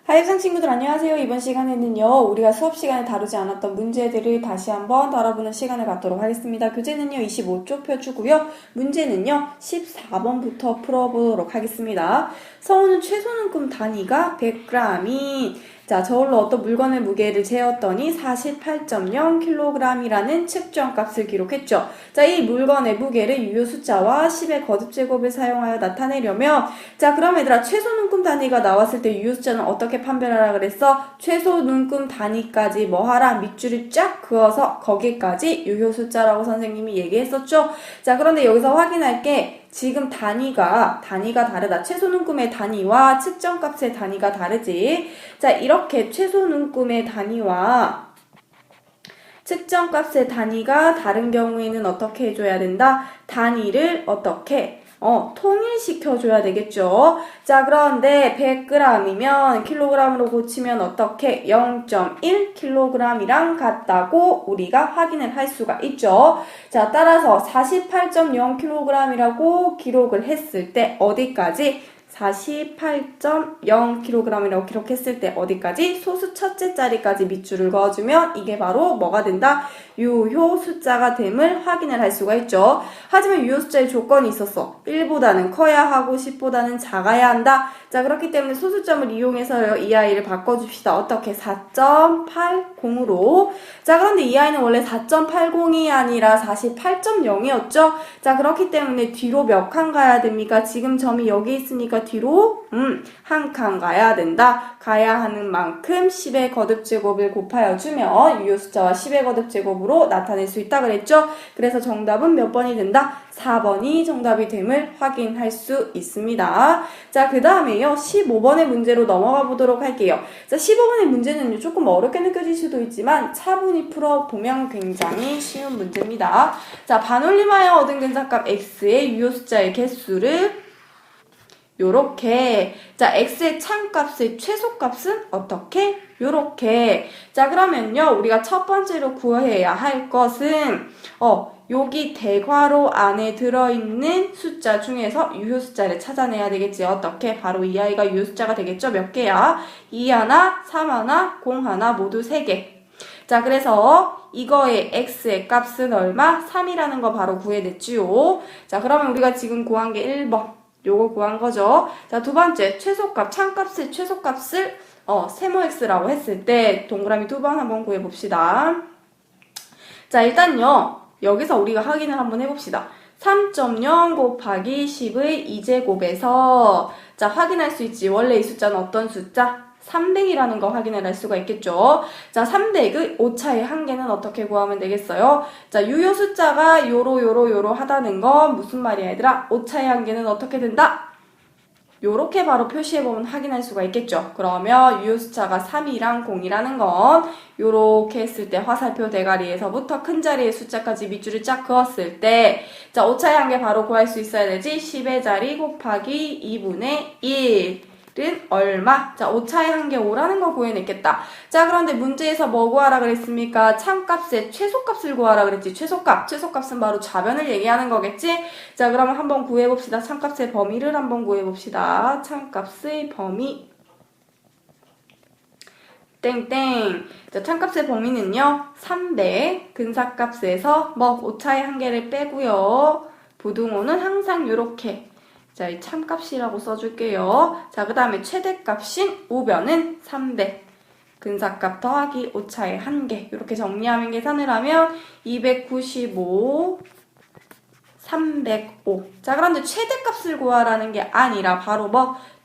하이브상 친구들 안녕하세요. 이번 시간에는요, 우리가 수업 시간에 다루지 않았던 문제들을 다시 한번 다뤄보는 시간을 갖도록 하겠습니다. 교재는요, 25쪽 펴주고요. 문제는요, 14번부터 풀어보도록 하겠습니다. 서우는 최소눈금 단위가 100g이 자, 저울로 어떤 물건의 무게를 재었더니 48.0kg이라는 측정값을 기록했죠. 자, 이 물건의 무게를 유효 숫자와 10의 거듭제곱을 사용하여 나타내려면 자, 그럼 얘들아 최소 눈금 단위가 나왔을 때 유효 숫자는 어떻게 판별하라 그랬어? 최소 눈금 단위까지 뭐 하라? 밑줄을 쫙 그어서 거기까지 유효 숫자라고 선생님이 얘기했었죠. 자, 그런데 여기서 확인할 게 지금 단위가 다르다. 최소 눈금의 단위와 측정값의 단위가 다르지. 자, 이렇게 최소 눈금의 단위와 측정값의 단위가 다른 경우에는 어떻게 해줘야 된다? 단위를 어떻게? 통일시켜줘야 되겠죠. 자, 그런데 100g이면 kg으로 고치면 어떻게? 0.1kg이랑 같다고 우리가 확인을 할 수가 있죠. 자, 따라서 48.0kg이라고 기록을 했을 때 어디까지? 48.0kg이라고 기록했을 때 어디까지? 소수 첫째 자리까지 밑줄을 그어주면 이게 바로 뭐가 된다? 유효 숫자가 됨을 확인을 할 수가 있죠. 하지만 유효 숫자의 조건이 있었어. 1보다는 커야 하고 10보다는 작아야 한다. 자, 그렇기 때문에 소수점을 이용해서 이 아이를 바꿔줍시다. 어떻게? 4.80으로. 자, 그런데 이 아이는 원래 4.80이 아니라 48.0이었죠? 자, 그렇기 때문에 뒤로 몇 칸 가야 됩니까? 지금 점이 여기 있으니까 뒤로 한 칸 가야 된다. 가야 하는 만큼 10의 거듭제곱을 곱하여 주면 유효 숫자와 10의 거듭제곱으로 나타낼 수 있다 그랬죠? 그래서 정답은 몇 번이 된다? 4번이 정답이 됨을 확인할 수 있습니다. 자, 그 다음에요. 15번의 문제로 넘어가 보도록 할게요. 자, 15번의 문제는 조금 어렵게 느껴질 수도 있지만 차분히 풀어보면 굉장히 쉬운 문제입니다. 자, 반올림하여 얻은 근사값 x의 유효 숫자의 개수를 요렇게. 자, x의 참값의 최소값은 어떻게? 요렇게. 자, 그러면요. 우리가 첫 번째로 구해야 할 것은 여기 대괄호 안에 들어있는 숫자 중에서 유효 숫자를 찾아내야 되겠지. 어떻게? 바로 이 아이가 유효 숫자가 되겠죠? 몇 개야? 2 하나, 3 하나, 0 하나 모두 3개. 자, 그래서 이거의 x의 값은 얼마? 3이라는 거 바로 구해냈지요. 자, 그러면 우리가 지금 구한 게 1번. 요거 구한 거죠. 자, 두 번째, 최소값, 참값의 최소값을 세모 x라고 했을 때 동그라미 두 번 한번 구해봅시다. 자, 일단요. 여기서 우리가 확인을 한번 해봅시다. 3.0 곱하기 10의 2제곱에서 자, 확인할 수 있지. 원래 이 숫자는 어떤 숫자? 300이라는 거 확인을 할 수가 있겠죠. 자, 300의 오차의 한계는 어떻게 구하면 되겠어요? 자, 유효 숫자가 요로 하다는 건 무슨 말이야, 얘들아? 오차의 한계는 어떻게 된다? 요렇게 바로 표시해보면 확인할 수가 있겠죠. 그러면 유효 숫자가 3이랑 0이라는 건 요렇게 했을 때 화살표 대가리에서부터 큰 자리의 숫자까지 밑줄을 쫙 그었을 때 자, 오차의 한계 바로 구할 수 있어야 되지. 10의 자리 곱하기 2분의 1 은 얼마? 자, 오차의 한계 5라는 거 구해냈겠다. 자, 그런데 문제에서 뭐 구하라 그랬습니까? 참값의 최소값을 구하라 그랬지. 최소값은 바로 좌변을 얘기하는 거겠지? 자, 그러면 한번 구해봅시다. 참값의 범위를 한번 구해봅시다. 참값의 범위 땡땡. 자, 참값의 범위는요. 300 근사값에서 오차의 한계를 빼고요. 부등호는 항상 요렇게 자, 이 참값이라고 써줄게요. 자, 그 다음에 최대값인 우변은 300. 근사값 더하기 오차의 한계. 이렇게 정리하면 계산을 하면 295, 305. 자, 그런데 최대값을 구하라는 게 아니라 바로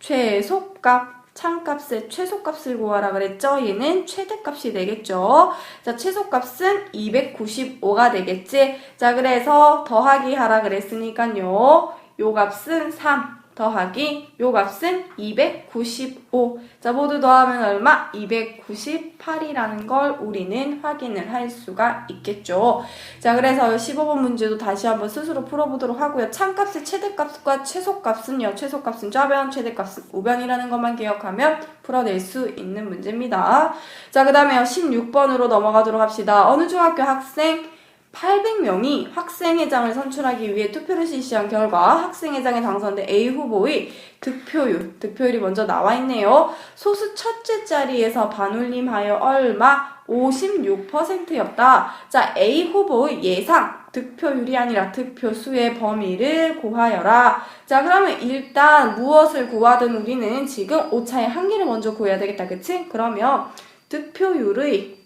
최소값. 참값의 최소값을 구하라 그랬죠? 얘는 최대값이 되겠죠? 자, 최소값은 295가 되겠지? 자, 그래서 더하기 하라 그랬으니까요. 요 값은 3 더하기 요 값은 295. 자, 모두 더하면 얼마? 298이라는 걸 우리는 확인을 할 수가 있겠죠. 자, 그래서 15번 문제도 다시 한번 스스로 풀어보도록 하고요. 참값의 최대값과 최소값은요. 최소값은 좌변, 최대값은 우변이라는 것만 기억하면 풀어낼 수 있는 문제입니다. 자, 그 다음에 16번으로 넘어가도록 합시다. 어느 중학교 학생 800명이 학생회장을 선출하기 위해 투표를 실시한 결과 학생회장에 당선된 A 후보의 득표율이 먼저 나와 있네요. 소수 첫째 자리에서 반올림하여 얼마? 56%였다. 자, A 후보의 예상 득표율이 아니라 득표수의 범위를 구하여라. 자, 그러면 일단 무엇을 구하든 우리는 지금 오차의 한계를 먼저 구해야 되겠다. 그치? 그러면 득표율의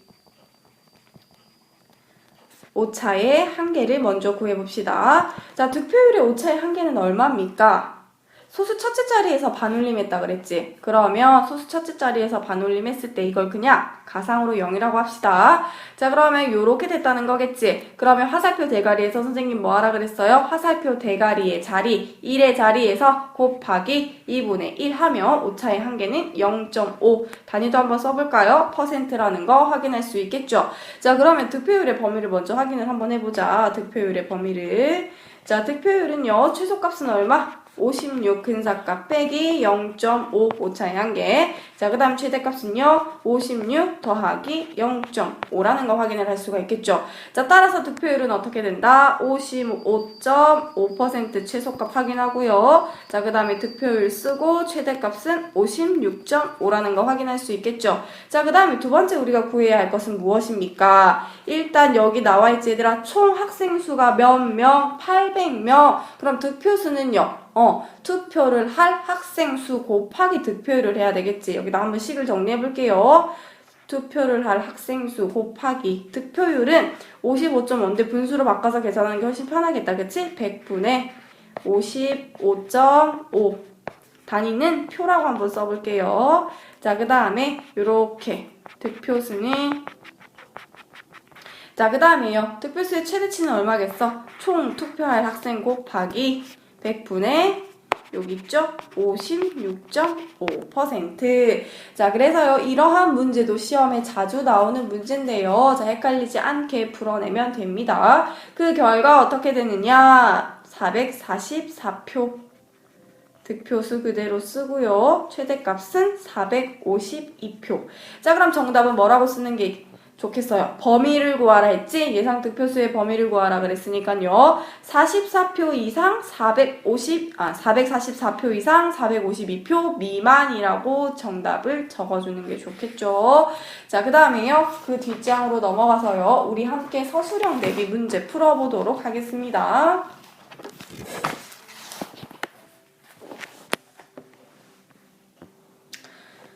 오차의 한계를 먼저 구해봅시다. 자, 득표율의 오차의 한계는 얼마입니까? 소수 첫째 자리에서 반올림했다 그랬지? 그러면 소수 첫째 자리에서 반올림했을 때 이걸 그냥 가상으로 0이라고 합시다. 자, 그러면 요렇게 됐다는 거겠지? 그러면 화살표 대가리에서 선생님 뭐 하라 그랬어요? 화살표 대가리의 자리, 1의 자리에서 곱하기 2분의 1 하면 오차의 한계는 0.5. 단위도 한번 써볼까요? %라는 거 확인할 수 있겠죠? 자, 그러면 득표율의 범위를 먼저 확인을 한번 해보자. 득표율의 범위를. 자, 득표율은요, 최소값은 얼마? 56 근사값 빼기 0.5 오차의 한계. 자, 그 다음 최대값은요 56 더하기 0.5라는 거 확인을 할 수가 있겠죠. 자, 따라서 득표율은 어떻게 된다? 55.5% 최소값 확인하고요. 자, 그 다음에 득표율 쓰고 최대값은 56.5라는 거 확인할 수 있겠죠. 자, 그 다음에 두 번째 우리가 구해야 할 것은 무엇입니까? 일단 여기 나와있지 얘들아, 총 학생 수가 몇 명? 800명. 그럼 득표수는요, 투표를 할 학생 수 곱하기 득표율을 해야 되겠지. 여기다 한번 식을 정리해 볼게요. 투표를 할 학생 수 곱하기 득표율은 55.5인데 분수로 바꿔서 계산하는 게 훨씬 편하겠다. 그치? 100분의 55.5. 단위는 표라고 한번 써볼게요. 자, 그 다음에 요렇게 득표수는, 자, 그 다음에요. 득표수의 최대치는 얼마겠어? 총 투표할 학생 곱하기 100분의 여기 있죠? 56.5%. 자, 그래서요, 이러한 문제도 시험에 자주 나오는 문제인데요. 자, 헷갈리지 않게 풀어내면 됩니다. 그 결과 어떻게 되느냐? 444표. 득표수 그대로 쓰고요. 최대값은 452표. 자, 그럼 정답은 뭐라고 쓰는 게 좋겠어요? 범위를 구하라 했지? 예상 득표수의 범위를 구하라 그랬으니까요. 44표 이상 444표 이상 452표 미만이라고 정답을 적어주는 게 좋겠죠. 자, 그 다음에요. 그 뒷장으로 넘어가서요. 우리 함께 서술형 대비 문제 풀어보도록 하겠습니다.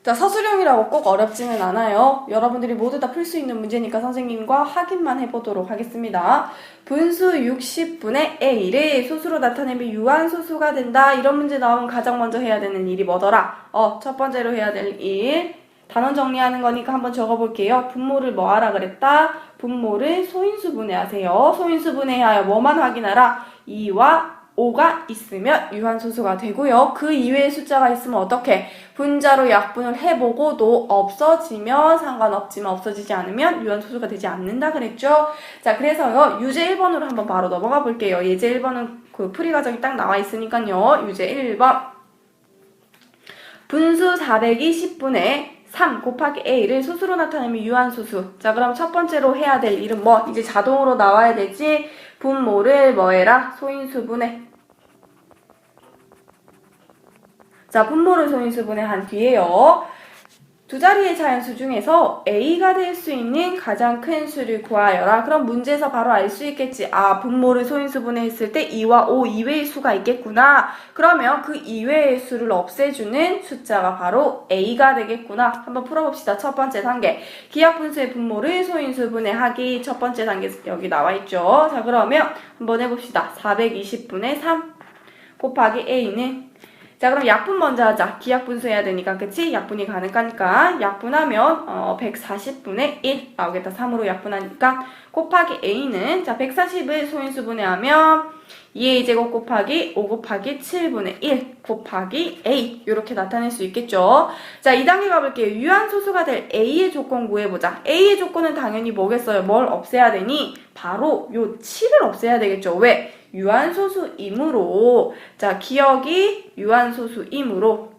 자, 서술형이라고 꼭 어렵지는 않아요. 여러분들이 모두 다 풀 수 있는 문제니까 선생님과 확인만 해보도록 하겠습니다. 분수 60분의 A를 소수로 나타내면 유한소수가 된다. 이런 문제 나오면 가장 먼저 해야 되는 일이 뭐더라? 첫 번째로 해야 될 일. 단원 정리하는 거니까 한번 적어볼게요. 분모를 뭐 하라 그랬다? 분모를 소인수 분해하세요. 소인수 분해하여 뭐만 확인하라? 2와 5가 있으면 유한소수가 되고요. 그 이외의 숫자가 있으면 어떻게? 분자로 약분을 해보고도 없어지면 상관없지만 없어지지 않으면 유한소수가 되지 않는다 그랬죠? 자, 그래서요. 유제 1번으로 한번 바로 넘어가 볼게요. 예제 1번은 그 풀이 과정이 딱 나와 있으니까요. 유제 1번. 분수 420분의 3 곱하기 A를 소수로 나타내면 유한소수. 자, 그럼 첫 번째로 해야 될 일은 뭐? 이제 자동으로 나와야 되지? 분모를 뭐 해라? 소인수분해. 자, 분모를 소인수분해 한 뒤에요. 두 자리의 자연수 중에서 A가 될 수 있는 가장 큰 수를 구하여라. 그럼 문제에서 바로 알 수 있겠지. 아, 분모를 소인수분해 했을 때 2와 5 이외의 수가 있겠구나. 그러면 그 이외의 수를 없애주는 숫자가 바로 A가 되겠구나. 한번 풀어봅시다. 첫 번째 단계. 기하분수의 분모를 소인수분해 하기. 첫 번째 단계 여기 나와 있죠. 자, 그러면 한번 해봅시다. 420분의 3 곱하기 A는, 자, 그럼 약분 먼저 하자. 기약분수 해야 되니까, 그치? 약분이 가능하니까. 약분하면 140분의 1 나오겠다. 3으로 약분하니까. 곱하기 A는, 자, 140을 소인수분해하면 2의 제곱 곱하기 5 곱하기 7분의 1 곱하기 A, 이렇게 나타낼 수 있겠죠. 자, 2단계 가볼게요. 유한소수가 될 A의 조건 구해보자. A의 조건은 당연히 뭐겠어요? 뭘 없애야 되니? 바로 요 7을 없애야 되겠죠. 왜? 유한소수이므로. 자, 기억이 유한소수이므로.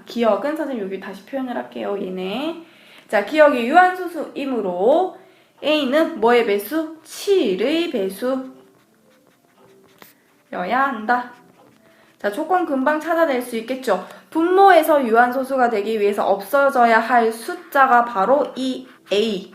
기억은 선생님 여기 다시 표현을 할게요. 얘네. 자, 기억이 유한소수이므로 A는 뭐의 배수? 7의 배수여야 한다. 자, 조건 금방 찾아낼 수 있겠죠? 분모에서 유한소수가 되기 위해서 없어져야 할 숫자가 바로 이 A.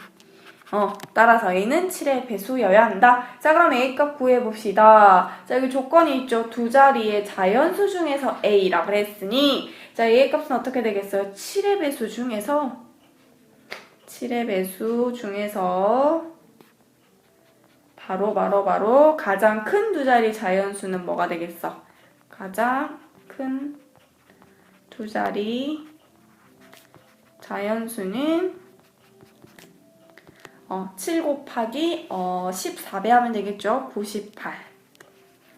따라서 A는 7의 배수여야 한다. 자, 그럼 A 값 구해봅시다. 자, 여기 조건이 있죠. 두 자리의 자연수 중에서 A라 그랬으니, 자, A 값은 어떻게 되겠어요? 7의 배수 중에서 바로 가장 큰 두 자리 자연수는 뭐가 되겠어? 가장 큰 두 자리 자연수는 7 곱하기 14배 하면 되겠죠? 98.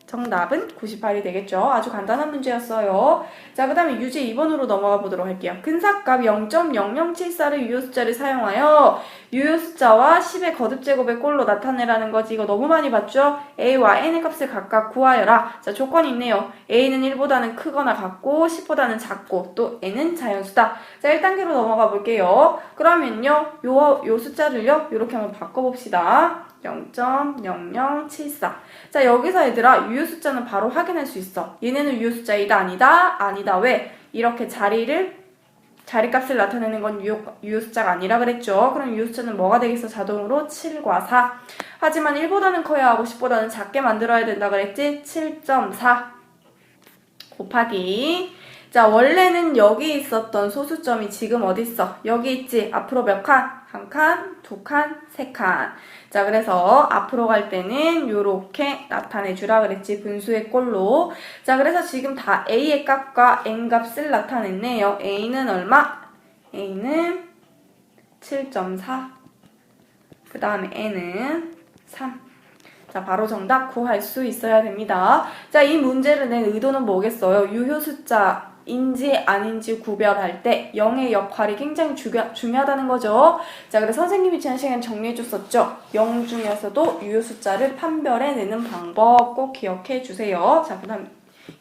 정답은 98이 되겠죠? 아주 간단한 문제였어요. 자, 그 다음에 유제 2번으로 넘어가 보도록 할게요. 근사값 0.0074를 유효숫자를 사용하여 유효숫자와 10의 거듭제곱의 꼴로 나타내라는 거지. 이거 너무 많이 봤죠? A와 N의 값을 각각 구하여라. 자, 조건이 있네요. A는 1보다는 크거나 같고 10보다는 작고 또 N은 자연수다. 자, 1단계로 넘어가 볼게요. 그러면요, 요 숫자를요, 이렇게 한번 바꿔봅시다. 0.0074. 자, 여기서 얘들아, 유효숫자는 바로 확인할 수 있어. 얘네는 유효숫자이다, 아니다? 아니다. 왜? 이렇게 자리값을 나타내는 건 유효숫자가 아니라 그랬죠. 그럼 유효숫자는 뭐가 되겠어? 자동으로 7과 4. 하지만 1보다는 커야 하고 10보다는 작게 만들어야 된다 그랬지? 7.4 곱하기. 자, 원래는 여기 있었던 소수점이 지금 어디 있어? 여기 있지? 앞으로 몇 칸? 한 칸, 두 칸, 세 칸. 자, 그래서 앞으로 갈 때는 요렇게 나타내주라 그랬지. 분수의 꼴로. 자, 그래서 지금 다 A의 값과 N 값을 나타냈네요. A는 얼마? A는 7.4. 그 다음에 N은 3. 자, 바로 정답 구할 수 있어야 됩니다. 자, 이 문제를 낸 의도는 뭐겠어요? 유효숫자 인지 아닌지 구별할 때 0의 역할이 굉장히 중요하다는 거죠. 자, 그래서 선생님이 지난 시간에 정리해줬었죠. 0 중에서도 유효숫자를 판별해내는 방법 꼭 기억해 주세요. 자, 그 다음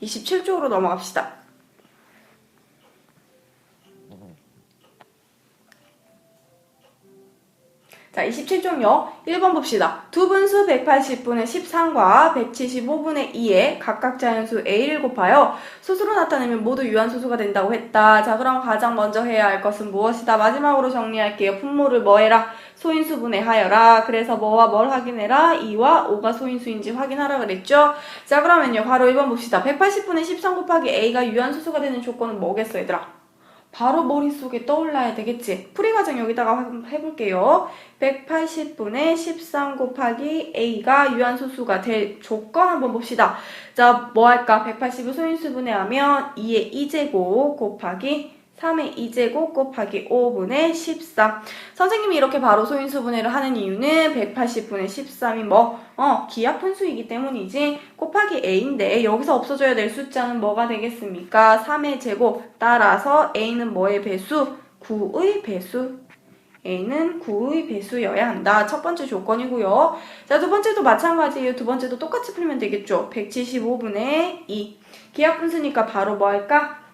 27쪽으로 넘어갑시다. 자, 27쪽요. 1번 봅시다. 두 분수 180분의 13과 175분의 2에 각각 자연수 A를 곱하여 소수로 나타내면 모두 유한소수가 된다고 했다. 자, 그럼 가장 먼저 해야 할 것은 무엇이다? 마지막으로 정리할게요. 분모를 뭐 해라? 소인수분해 하여라. 그래서 뭐와 뭘 확인해라? 2와 5가 소인수인지 확인하라 그랬죠? 자, 그러면요. 바로 1번 봅시다. 180분의 13 곱하기 A가 유한소수가 되는 조건은 뭐겠어, 얘들아? 바로 머릿속에 떠올라야 되겠지. 풀이 과정 여기다가 해볼게요. 180분의 13 곱하기 A가 유한소수가 될 조건 한번 봅시다. 자, 뭐 할까? 180을 소인수분해하면 2의 2제곱 곱하기 3의 2제곱 곱하기 5분의 13. 선생님이 이렇게 바로 소인수분해를 하는 이유는 180분의 13이 기하분수이기 때문이지. 곱하기 A인데 여기서 없어져야 될 숫자는 뭐가 되겠습니까? 3의 제곱. 따라서 A는 뭐의 배수? 9의 배수. A는 9의 배수여야 한다. 첫 번째 조건이고요. 자, 두 번째도 마찬가지예요. 두 번째도 똑같이 풀면 되겠죠. 175분의 2. 기하분수니까 바로 뭐 할까?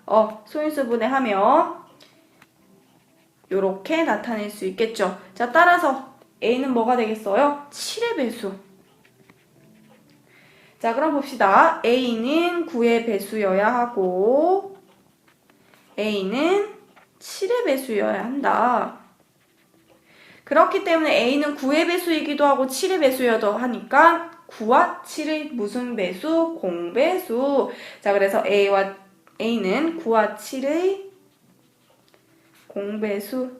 소인수분해하면 요렇게 나타낼 수 있겠죠. 자, 따라서 A는 뭐가 되겠어요? 7의 배수. 자, 그럼 봅시다. A는 9의 배수여야 하고 A는 7의 배수여야 한다. 그렇기 때문에 A는 9의 배수이기도 하고 7의 배수여도 하니까 9와 7의 무슨 배수? 공배수. 자, 그래서 A는 9와 7의 공배수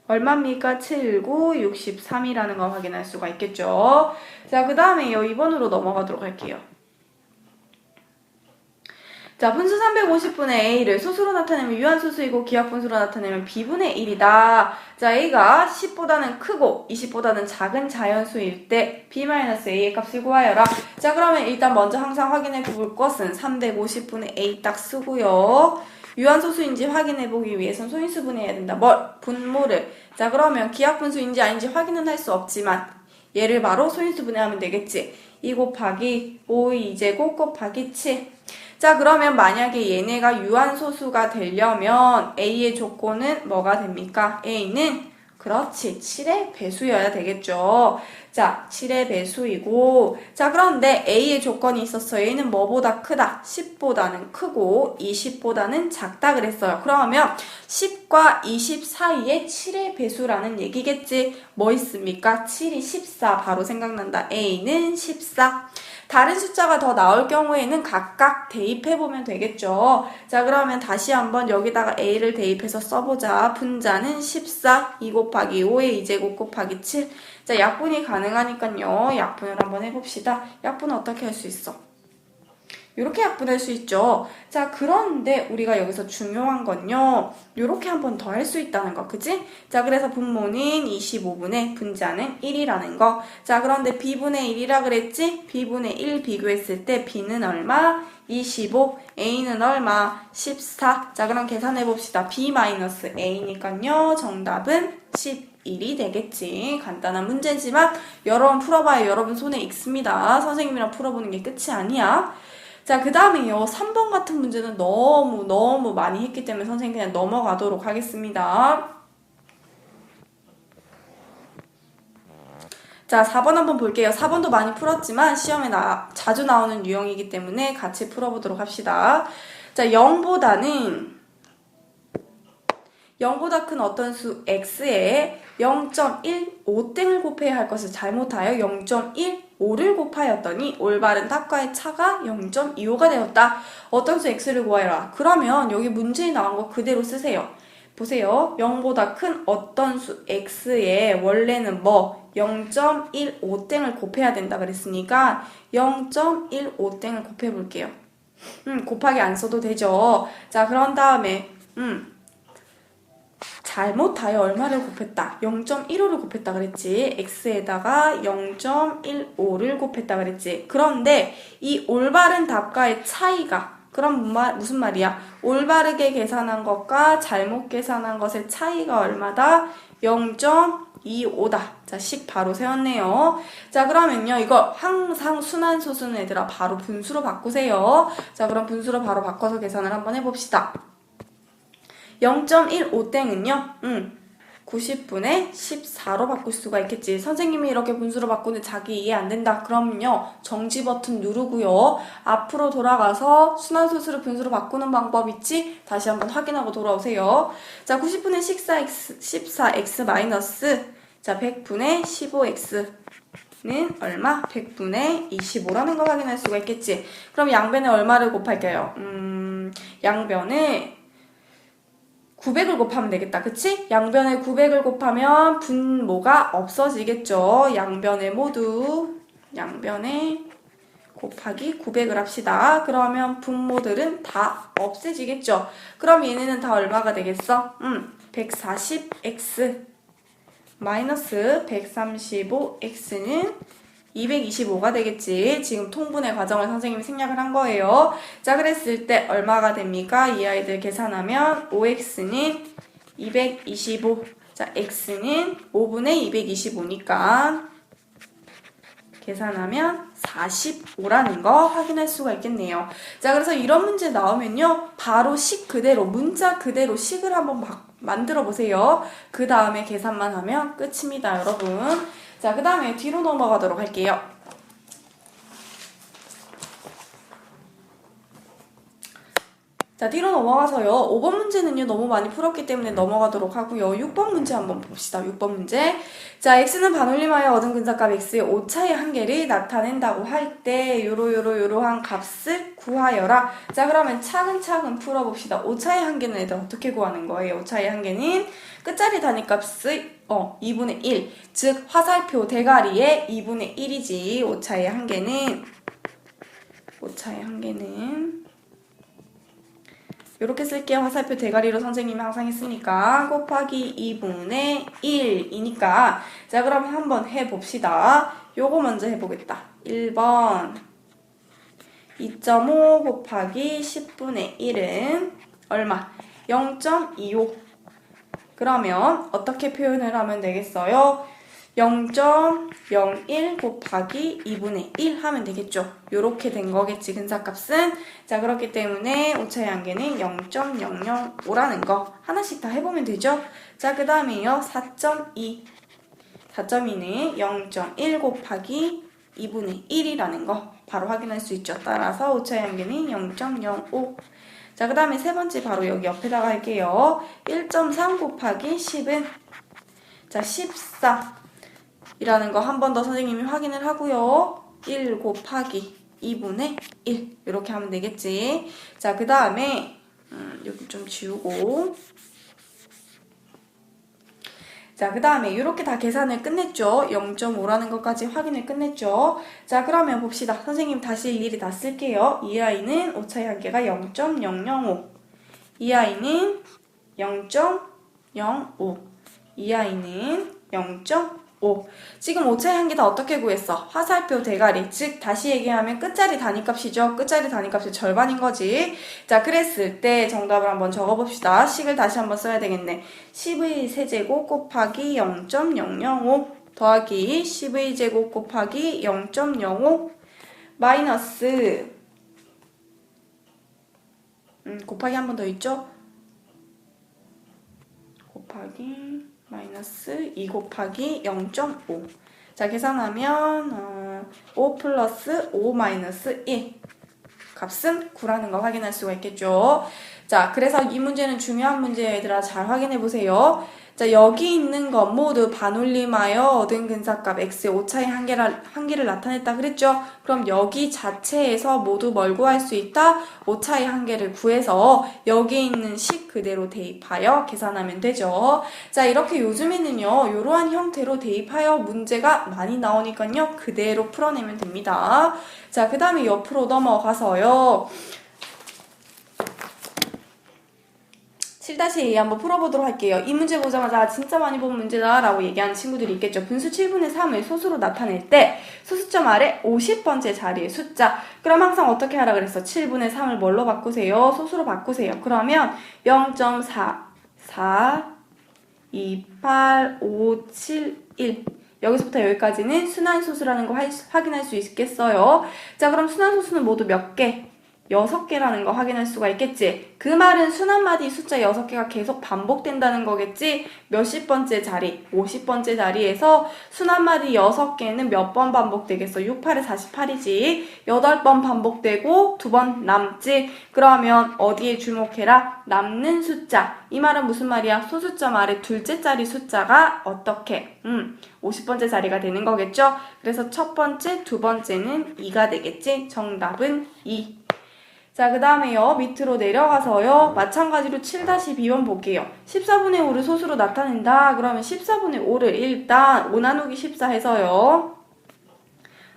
얼마입니까? 7, 9, 63이라는 거 확인할 수가 있겠죠. 자, 그 다음에요. 2번으로 넘어가도록 할게요. 자, 분수 350분의 A를 소수로 나타내면 유한소수이고 기하분수로 나타내면 B분의 1이다. 자, A가 10보다는 크고 20보다는 작은 자연수일 때 B-A의 값을 구하여라. 자, 그러면 일단 먼저 항상 확인해 볼 것은 350분의 A 딱 쓰고요. 유한소수인지 확인해 보기 위해서는 소인수분해해야 된다. 뭘? 분모를. 자, 그러면 기하분수인지 아닌지 확인은 할 수 없지만 얘를 바로 소인수분해하면 되겠지. 2 곱하기 5의 2제곱 곱하기 7. 자, 그러면 만약에 얘네가 유한소수가 되려면 A의 조건은 뭐가 됩니까? A는 그렇지, 7의 배수여야 되겠죠. 자, 7의 배수이고, 자, 그런데 A의 조건이 있었어요. A는 뭐보다 크다? 10보다는 크고 20보다는 작다 그랬어요. 그러면 10과 20 사이에 7의 배수라는 얘기겠지. 뭐 있습니까? 7이 14 바로 생각난다. A는 14. 다른 숫자가 더 나올 경우에는 각각 대입해보면 되겠죠. 자, 그러면 다시 한번 여기다가 A를 대입해서 써보자. 분자는 14, 2 곱하기 5의 2제곱 곱하기 7. 자, 약분이 가능하니까요. 약분을 한번 해봅시다. 약분은 어떻게 할 수 있어? 이렇게 약분할 수 있죠. 자, 그런데 우리가 여기서 중요한 건요. 이렇게 한 번 더 할 수 있다는 거, 그치? 자, 그래서 분모는 25분의 분자는 1이라는 거. 자, 그런데 b분의 1이라 그랬지? b분의 1 비교했을 때 b는 얼마? 25, a는 얼마? 14. 자, 그럼 계산해봅시다. b-a니까요. 정답은 11이 되겠지. 간단한 문제지만 여러분 풀어봐야 여러분 손에 익습니다. 선생님이랑 풀어보는 게 끝이 아니야. 자, 그 다음에요. 3번 같은 문제는 너무 많이 했기 때문에 선생님 그냥 넘어가도록 하겠습니다. 자, 4번 한번 볼게요. 4번도 많이 풀었지만 시험에 자주 나오는 유형이기 때문에 같이 풀어보도록 합시다. 자, 0보다 큰 어떤 수 x에 0.15땡을 곱해야 할 것을 잘못하여 0.15를 곱하였더니 올바른 답과의 차가 0.25가 되었다. 어떤 수 x를 구하여라. 그러면 여기 문제에 나온 거 그대로 쓰세요. 보세요. 0보다 큰 어떤 수 x에 원래는 뭐 0.15땡을 곱해야 된다 그랬으니까 0.15땡을 곱해볼게요. 곱하기 안 써도 되죠. 자, 그런 다음에 잘못하여 얼마를 곱했다? 0.15를 곱했다 그랬지. x에다가 0.15를 곱했다 그랬지. 그런데 이 올바른 답과의 차이가 그럼 무슨 말이야? 올바르게 계산한 것과 잘못 계산한 것의 차이가 얼마다? 0.25다. 자, 10 바로 세웠네요. 자, 그러면요. 이거 항상 순환소수는 얘들아 바로 분수로 바꾸세요. 자, 그럼 분수로 바로 바꿔서 계산을 한번 해봅시다. 0.15땡은요, 90분의 14로 바꿀 수가 있겠지. 선생님이 이렇게 분수로 바꾸는데 자기 이해 안 된다. 그럼요, 정지 버튼 누르고요. 앞으로 돌아가서 순환소수를 분수로 바꾸는 방법 있지? 다시 한번 확인하고 돌아오세요. 자, 90분의 14x 마이너스, 자, 100분의 15x는 얼마? 100분의 25라는 거 확인할 수가 있겠지. 그럼 양변에 얼마를 곱할게요? 양변에 900을 곱하면 되겠다. 그치? 양변에 900을 곱하면 분모가 없어지겠죠. 양변에 곱하기 900을 합시다. 그러면 분모들은 다 없애지겠죠. 그럼 얘네는 다 얼마가 되겠어? 140x 마이너스 135x는 225가 되겠지. 지금 통분의 과정을 선생님이 생략을 한 거예요. 자, 그랬을 때 얼마가 됩니까? 이 아이들 계산하면 5x는 225. 자, x는 5분의 225니까 계산하면 45라는 거 확인할 수가 있겠네요. 자, 그래서 이런 문제 나오면요. 바로 식 그대로, 문자 그대로 식을 한번 만들어 보세요. 그 다음에 계산만 하면 끝입니다, 여러분. 자, 그 다음에 뒤로 넘어가도록 할게요. 자, 뒤로 넘어가서요. 5번 문제는요, 너무 많이 풀었기 때문에 넘어가도록 하고요. 6번 문제 한번 봅시다. 6번 문제. 자, x는 반올림하여 얻은 근사값 x의 오차의 한계를 나타낸다고 할 때 요러한 값을 구하여라. 자, 그러면 차근차근 풀어봅시다. 오차의 한계는 애들 어떻게 구하는 거예요? 오차의 한계는 끝자리 단위값의 2분의 1. 즉, 화살표 대가리의 2분의 1이지. 오차의 한계는 이렇게 쓸게요. 화살표 대가리로 선생님이 항상 했으니까 곱하기 2분의 1이니까 자, 그럼 한번 해봅시다. 요거 먼저 해보겠다. 1번 2.5 곱하기 10분의 1은 얼마? 0.25. 그러면 어떻게 표현을 하면 되겠어요? 0.01 곱하기 2분의 1 하면 되겠죠. 요렇게 된 거겠지, 근사값은. 자, 그렇기 때문에 오차의 한계는 0.005라는 거 하나씩 다 해보면 되죠. 자, 그 다음에요. 4.2. 4.2는 0.1 곱하기 2분의 1이라는 거 바로 확인할 수 있죠. 따라서 오차의 한계는 0.05. 자, 그 다음에 세 번째 바로 여기 옆에다가 할게요. 1.3 곱하기 10은 자, 14 이라는 거 한 번 더 선생님이 확인을 하고요. 1 곱하기 2분의 1 이렇게 하면 되겠지. 자, 그 다음에 여기 좀 지우고 자, 그 다음에 이렇게 다 계산을 끝냈죠. 0.5라는 것까지 확인을 끝냈죠. 자, 그러면 봅시다. 선생님 다시 일일이 다 쓸게요. 이 아이는 오차의 한계가 0.005 이 아이는 0.05 이 아이는 0.5 지금 오차의 한계 다 어떻게 구했어? 화살표 대가리, 즉 다시 얘기하면 끝자리 단위값이죠. 끝자리 단위값의 절반인 거지. 자, 그랬을 때 정답을 한번 적어봅시다. 식을 다시 한번 써야 되겠네. 10의 세제곱 곱하기 0.005 더하기 10의 제곱 곱하기 0.05 마이너스 곱하기 한 번 더 있죠? 곱하기 마이너스 2 곱하기 0.5 자, 계산하면 5 플러스 5 마이너스 1 값은 9라는 거 확인할 수가 있겠죠. 자, 그래서 이 문제는 중요한 문제예요. 얘들아 잘 확인해 보세요. 자, 여기 있는 것 모두 반올림하여 얻은 근사값 x의 오차의 한계를 나타냈다 그랬죠? 그럼 여기 자체에서 모두 뭘 구할 수 있다? 오차의 한계를 구해서 여기 있는 식 그대로 대입하여 계산하면 되죠. 자, 이렇게 요즘에는요, 이러한 형태로 대입하여 문제가 많이 나오니까요, 그대로 풀어내면 됩니다. 자, 그 다음에 옆으로 넘어가서요. 7-A 한번 풀어보도록 할게요. 이 문제 보자마자 진짜 많이 본 문제다 라고 얘기하는 친구들이 있겠죠. 분수 7분의 3을 소수로 나타낼 때 소수점 아래 50번째 자리의 숫자. 그럼 항상 어떻게 하라 그랬어? 7분의 3을 뭘로 바꾸세요? 소수로 바꾸세요. 그러면 0.4, 4, 2, 8, 5, 7, 1 여기서부터 여기까지는 순환소수라는 거 확인할 수 있겠어요. 자, 그럼 순환소수는 모두 몇 개? 6개라는 거 확인할 수가 있겠지. 그 말은 순환마디 숫자 6개가 계속 반복된다는 거겠지. 몇십 번째 자리, 50번째 자리에서 순환마디 6개는 몇 번 반복되겠어? 6, 8에 48이지. 8번 반복되고 2번 남지. 그러면 어디에 주목해라? 남는 숫자. 이 말은 무슨 말이야? 소수점 아래 둘째 자리 숫자가 어떻게? 50번째 자리가 되는 거겠죠? 그래서 첫 번째, 두 번째는 2가 되겠지. 정답은 2. 자, 그 다음에요. 밑으로 내려가서요. 마찬가지로 7-B번 볼게요. 14분의 5를 소수로 나타낸다. 그러면 14분의 5를 일단 5 나누기 14 해서요.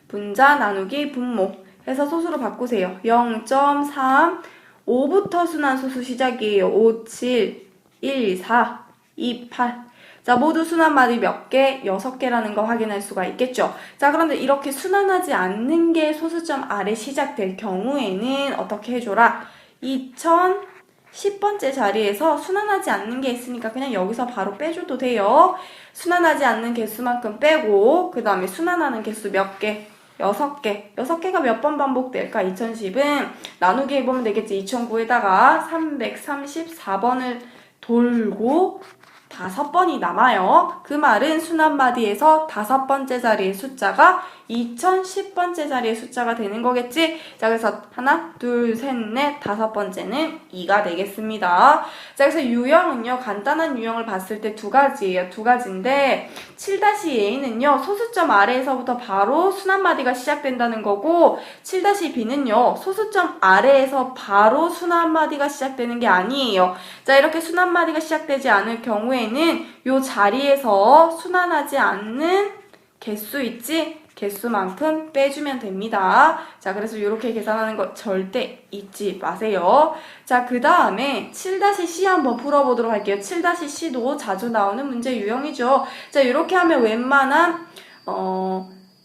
분자 나누기 분모 해서 소수로 바꾸세요. 0.3 5부터 순환소수 시작이에요. 5, 7, 1, 4, 2, 8 자, 모두 순환마디 몇 개? 6개라는 거 확인할 수가 있겠죠. 자, 그런데 이렇게 순환하지 않는 게 소수점 아래 시작될 경우에는 어떻게 해줘라? 2010번째 자리에서 순환하지 않는 게 있으니까 그냥 여기서 바로 빼줘도 돼요. 순환하지 않는 개수만큼 빼고 그 다음에 순환하는 개수 몇 개? 6개. 6개가 몇 번 반복될까? 2010은 나누기 해보면 되겠지. 2009에다가 334번을 돌고 5번이 남아요. 그 말은 순환마디에서 5번째 자리의 숫자가 2010번째 자리의 숫자가 되는 거겠지? 자, 그래서 하나, 둘, 셋, 넷, 5번째는 2가 되겠습니다. 자, 그래서 유형은요, 간단한 유형을 봤을 때 두 가지예요. 두 가지인데 7-A는요, 소수점 아래에서부터 바로 순환마디가 시작된다는 거고 7-B는요, 소수점 아래에서 바로 순환마디가 시작되는 게 아니에요. 자, 이렇게 순환마디가 시작되지 않을 경우에는 요 자리에서 순환하지 않는 개수 있지? 개수만큼 빼주면 됩니다. 자, 그래서 이렇게 계산하는 거 절대 잊지 마세요. 자, 그 다음에 7-C 한번 풀어보도록 할게요. 7-C도 자주 나오는 문제 유형이죠. 자, 이렇게 하면 웬만한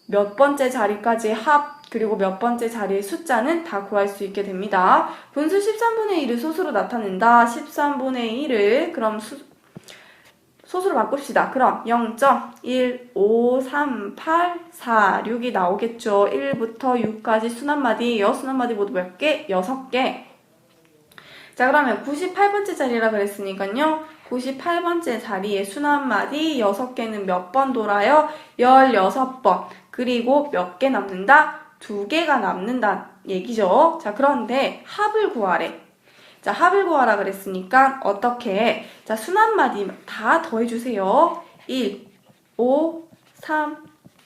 몇 번째 자리까지 합 그리고 몇 번째 자리의 숫자는 다 구할 수 있게 됩니다. 분수 13분의 1을 소수로 나타낸다. 13분의 1을 그럼 소수로 바꿉시다. 그럼 0.15384 6이 나오겠죠. 1부터 6까지 순환마디예요. 순환마디 모두 몇 개? 6개. 자, 그러면 98번째 자리라 그랬으니까요. 98번째 자리에 순환마디 6개는 몇 번 돌아요? 16번. 그리고 몇 개 남는다? 2개가 남는다 얘기죠. 자, 그런데 합을 구하래. 자, 합을 구하라 그랬으니까 어떻게 해? 자, 순환마디 다 더해주세요. 1, 5, 3,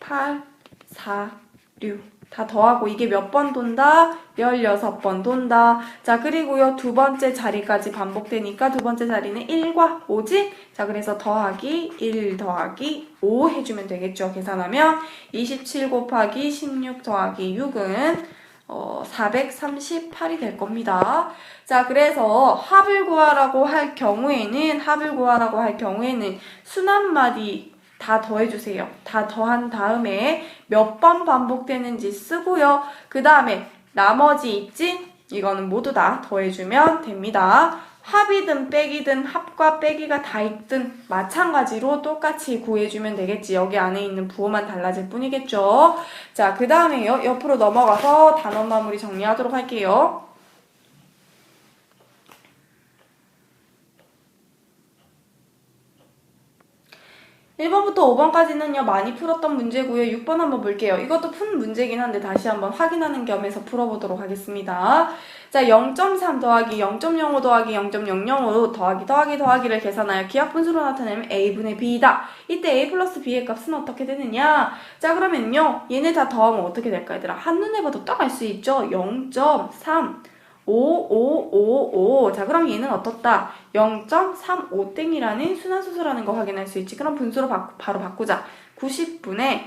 8, 4, 6. 다 더하고 이게 몇 번 돈다? 16번 돈다. 자, 그리고요, 두 번째 자리까지 반복되니까 두 번째 자리는 1과 5지? 자, 그래서 더하기 1 더하기 5 해주면 되겠죠. 계산하면 27 곱하기 16 더하기 6은 438이 될 겁니다. 자, 그래서 합을 구하라고 할 경우에는 순환마디 다 더해주세요. 다 더한 다음에 몇 번 반복되는지 쓰고요. 그 다음에 나머지 있지? 이거는 모두 다 더해주면 됩니다. 합이든 빼기든 합과 빼기가 다 있든 마찬가지로 똑같이 구해주면 되겠지. 여기 안에 있는 부호만 달라질 뿐이겠죠. 자, 그 다음에요. 옆으로 넘어가서 단원 마무리 정리하도록 할게요. 1번부터 5번까지는요, 많이 풀었던 문제고요. 6번 한번 볼게요. 이것도 푼 문제긴 한데 다시 한번 확인하는 겸해서 풀어보도록 하겠습니다. 자, 0.3 더하기 0.05 더하기 0.005 더하기를 계산하여 기하분수로 나타내면 a분의 b다. 이때 a 플러스 b의 값은 어떻게 되느냐? 자, 그러면요, 얘네 다 더하면 어떻게 될까, 얘들아? 한눈에 봐도 딱 알 수 있죠? 0.3 5555. 자, 그럼 얘는 어떻다? 0.35땡이라는 순환소수라는 거 확인할 수 있지. 그럼 분수로 바로 바꾸자. 90분의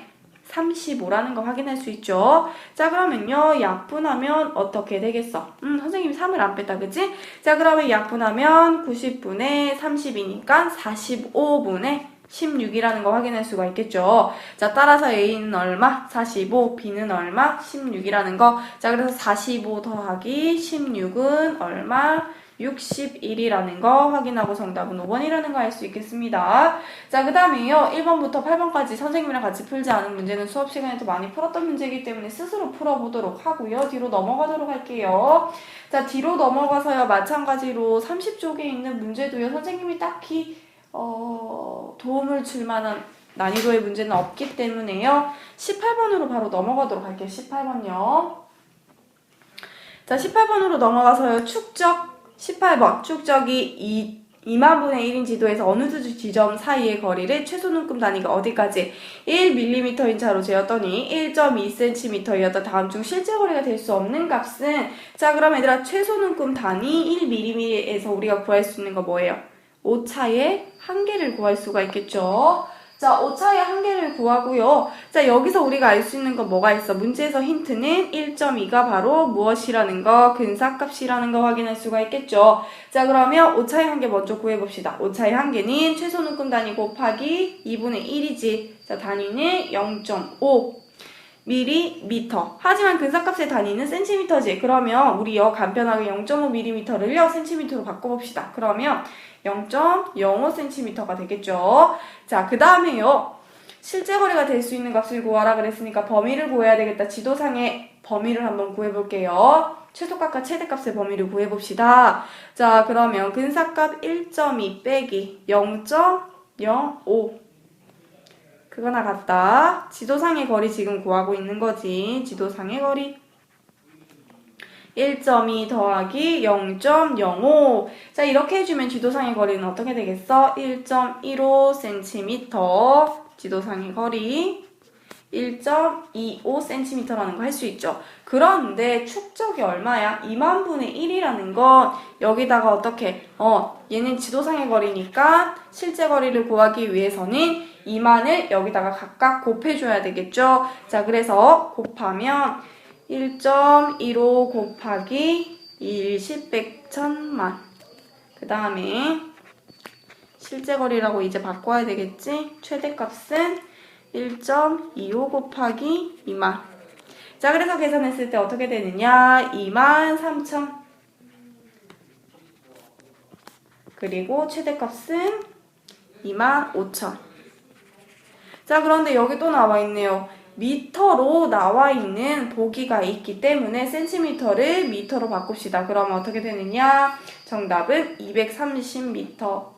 35라는 거 확인할 수 있죠. 자, 그러면요, 약분하면 어떻게 되겠어? 선생님이 3을 안 뺐다, 그치? 자, 그러면 약분하면 90분의 30이니까 45분의 16이라는 거 확인할 수가 있겠죠. 자, 따라서 A는 얼마? 45, B는 얼마? 16이라는 거. 자, 그래서 45 더하기 16은 얼마? 61이라는 거 확인하고 정답은 5번이라는 거 알 수 있겠습니다. 자, 그 다음에요. 1번부터 8번까지 선생님이랑 같이 풀지 않은 문제는 수업 시간에도 많이 풀었던 문제이기 때문에 스스로 풀어보도록 하고요. 뒤로 넘어가도록 할게요. 자, 뒤로 넘어가서요. 마찬가지로 30쪽에 있는 문제도요. 선생님이 딱히 도움을 줄 만한 난이도의 문제는 없기 때문에요. 18번으로 바로 넘어가도록 할게요. 18번요. 자, 18번으로 넘어가서요. 축적 18번. 축적이 2만분의 1인 지도에서 어느 두 지점 사이의 거리를 최소 눈금 단위가 어디까지 1mm인 차로 재었더니 1.2cm이었다. 다음 중 실제 거리가 될 수 없는 값은, 자, 그럼 얘들아, 최소 눈금 단위 1mm에서 우리가 구할 수 있는 거 뭐예요? 오차의 한계를 구할 수가 있겠죠. 자, 오차의 한계를 구하고요. 자, 여기서 우리가 알 수 있는 거 뭐가 있어? 문제에서 힌트는 1.2가 바로 무엇이라는 거, 근사값이라는 거 확인할 수가 있겠죠. 자, 그러면 오차의 한계 먼저 구해봅시다. 오차의 한계는 최소 눈금 단위 곱하기 2분의 1이지. 자, 단위는 0.5 밀리미터. 하지만 근사값의 단위는 센티미터지. 그러면 우리 간편하게 0.5mm를요 센티미터로 바꿔봅시다. 그러면 0.05cm가 되겠죠. 자, 그 다음에요, 실제 거리가 될 수 있는 값을 구하라 그랬으니까 범위를 구해야 되겠다. 지도상의 범위를 한번 구해볼게요. 최소값과 최대값의 범위를 구해봅시다. 자, 그러면 근사값 1.2 빼기 0.05 그거나 같다. 지도상의 거리 지금 구하고 있는 거지. 지도상의 거리 1.2 더하기 0.05. 자, 이렇게 해주면 지도상의 거리는 어떻게 되겠어? 1.15cm. 지도상의 거리 1.25cm라는 거 할 수 있죠. 그런데 축적이 얼마야? 2만분의 1이라는 건 여기다가 어떻게, 얘는 지도상의 거리니까 실제 거리를 구하기 위해서는 2만을 여기다가 각각 곱해줘야 되겠죠. 자, 그래서 곱하면 1.15 곱하기 1, 10, 100, 1000만. 그 다음에 실제 거리라고 이제 바꿔야 되겠지? 최대값은 1.25 곱하기 2만. 자, 그래서 계산했을 때 어떻게 되느냐? 23,000. 그리고 최대값은 25,000. 자, 그런데 여기 또 나와 있네요. 미터로 나와 있는 보기가 있기 때문에 센티미터를 미터로 바꿉시다. 그러면 어떻게 되느냐? 정답은 230m.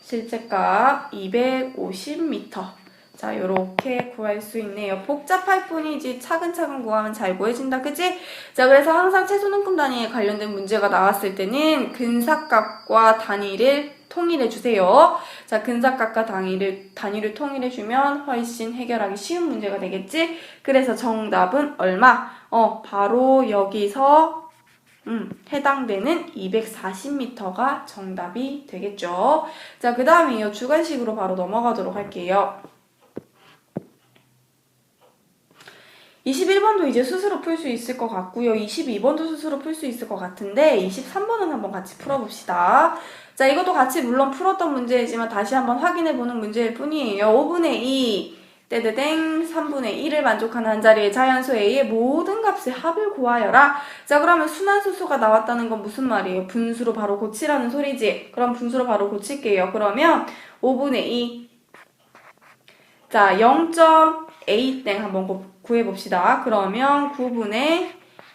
실제값 250m. 자, 요렇게 구할 수 있네요. 복잡할 뿐이지 차근차근 구하면 잘 구해진다, 그치? 자, 그래서 항상 최소눈금 단위에 관련된 문제가 나왔을 때는 근사값과 단위를 통일해주세요. 자, 근사값과 단위를 통일해주면 훨씬 해결하기 쉬운 문제가 되겠지? 그래서 정답은 얼마? 바로 여기서 해당되는 240m가 정답이 되겠죠. 자, 그 다음에 이 주관식으로 바로 넘어가도록 할게요. 21번도 이제 스스로 풀 수 있을 것 같고요. 22번도 스스로 풀 수 있을 것 같은데 23번은 한번 같이 풀어봅시다. 자, 이것도 같이 물론 풀었던 문제이지만 다시 한번 확인해보는 문제일 뿐이에요. 5분의 2 떼드댕 3분의 1을 만족하는 한 자리의 자연수 A의 모든 값의 합을 구하여라. 자, 그러면 순환수수가 나왔다는 건 무슨 말이에요? 분수로 바로 고치라는 소리지. 그럼 분수로 바로 고칠게요. 그러면 5분의 2 자, 0.A 땡 한번 구해봅시다. 그러면 9분의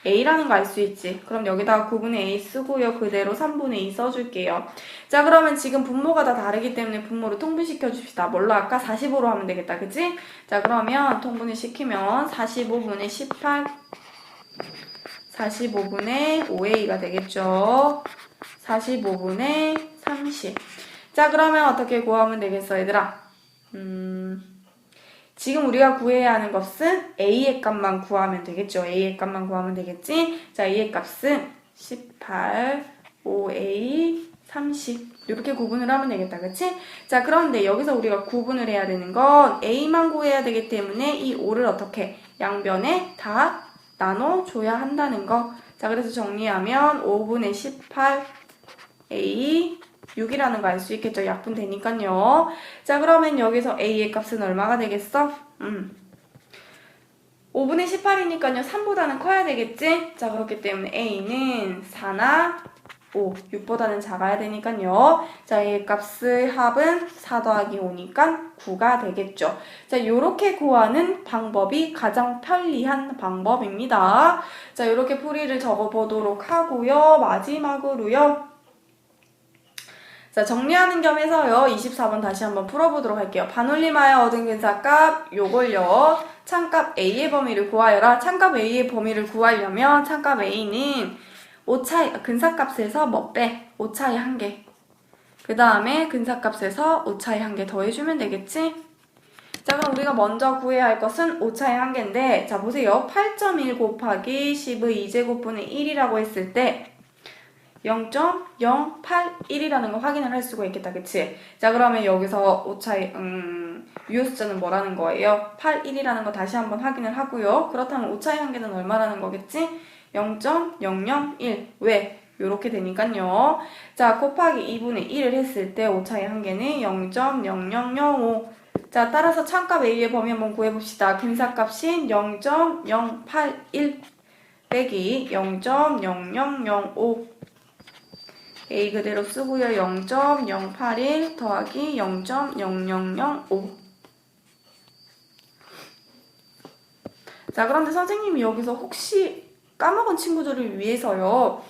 A라는 거 알 수 있지. 그럼 여기다가 9분의 A 쓰고요. 그대로 3분의 2 써줄게요. 자, 그러면 지금 분모가 다 다르기 때문에 분모를 통분시켜 줍시다. 뭘로 할까? 45로 하면 되겠다. 그치? 자, 그러면 통분을 시키면 45분의 18 45분의 5A가 되겠죠. 45분의 30. 자, 그러면 어떻게 구하면 되겠어, 얘들아? 지금 우리가 구해야 하는 것은 A의 값만 구하면 되겠죠. A의 값만 구하면 되겠지? 자, A의 값은 18, 5A, 30 이렇게 구분을 하면 되겠다. 그치? 자, 그런데 여기서 우리가 구분을 해야 되는 건 A만 구해야 되기 때문에 이 5를 어떻게 양변에 다 나눠줘야 한다는 거. 자, 그래서 정리하면 5분의 18, A, 6이라는 거 알 수 있겠죠. 약분 되니까요. 자, 그러면 여기서 A의 값은 얼마가 되겠어? 5분의 18이니까요. 3보다는 커야 되겠지? 자, 그렇기 때문에 A는 4나 5, 6보다는 작아야 되니까요. 자, A의 값의 합은 4 더하기 5니까 9가 되겠죠. 자, 요렇게 구하는 방법이 가장 편리한 방법입니다. 자, 요렇게 풀이를 적어보도록 하고요. 마지막으로요. 자, 정리하는 겸해서요. 24번 다시 한번 풀어보도록 할게요. 반올림하여 얻은 근사값 요걸요. 창값 A의 범위를 구하여라. 창값 A의 범위를 구하려면 창값 A는 근사값에서 뭐 빼? 오차의 1개. 그 다음에 근사값에서 오차의 1개 더해주면 되겠지? 자, 그럼 우리가 먼저 구해야 할 것은 오차의 1개인데 자, 보세요. 8.1 곱하기 10의 2제곱분의 1이라고 했을 때 0.081이라는 거 확인을 할 수가 있겠다. 그치? 자, 그러면 여기서 오차의 유효숫자는 뭐라는 거예요? 81이라는 거 다시 한번 확인을 하고요. 그렇다면 오차의 한계는 얼마라는 거겠지? 0.001. 왜? 요렇게 되니까요. 자, 곱하기 2분의 1을 했을 때 오차의 한계는 0.0005. 자, 따라서 창값 A의 범위 한번 구해봅시다. 근사값인 0.081 빼기 0.0005 A 그대로 쓰고요. 0.081 더하기 0.0005. 자, 그런데 선생님이 여기서 혹시 까먹은 친구들을 위해서요.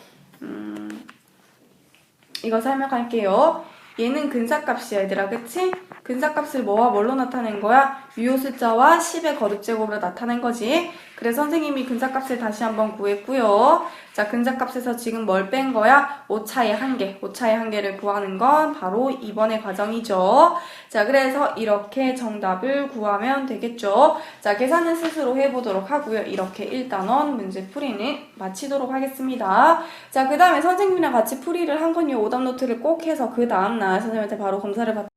이거 설명할게요. 얘는 근사값이야, 얘들아. 그치? 근사값을 뭐와 뭘로 나타낸 거야? 유효숫자와 10의 거듭제곱으로 나타낸 거지. 그래서 선생님이 근사값을 다시 한번 구했고요. 자, 근사값에서 지금 뭘 뺀 거야? 오차의 한계. 오차의 한계를 구하는 건 바로 이번의 과정이죠. 자, 그래서 이렇게 정답을 구하면 되겠죠. 자, 계산은 스스로 해보도록 하고요. 이렇게 1단원 문제 풀이는 마치도록 하겠습니다. 자, 그 다음에 선생님이랑 같이 풀이를 한 건요. 오답 노트를 꼭 해서 그 다음날 선생님한테 바로 검사를 받도록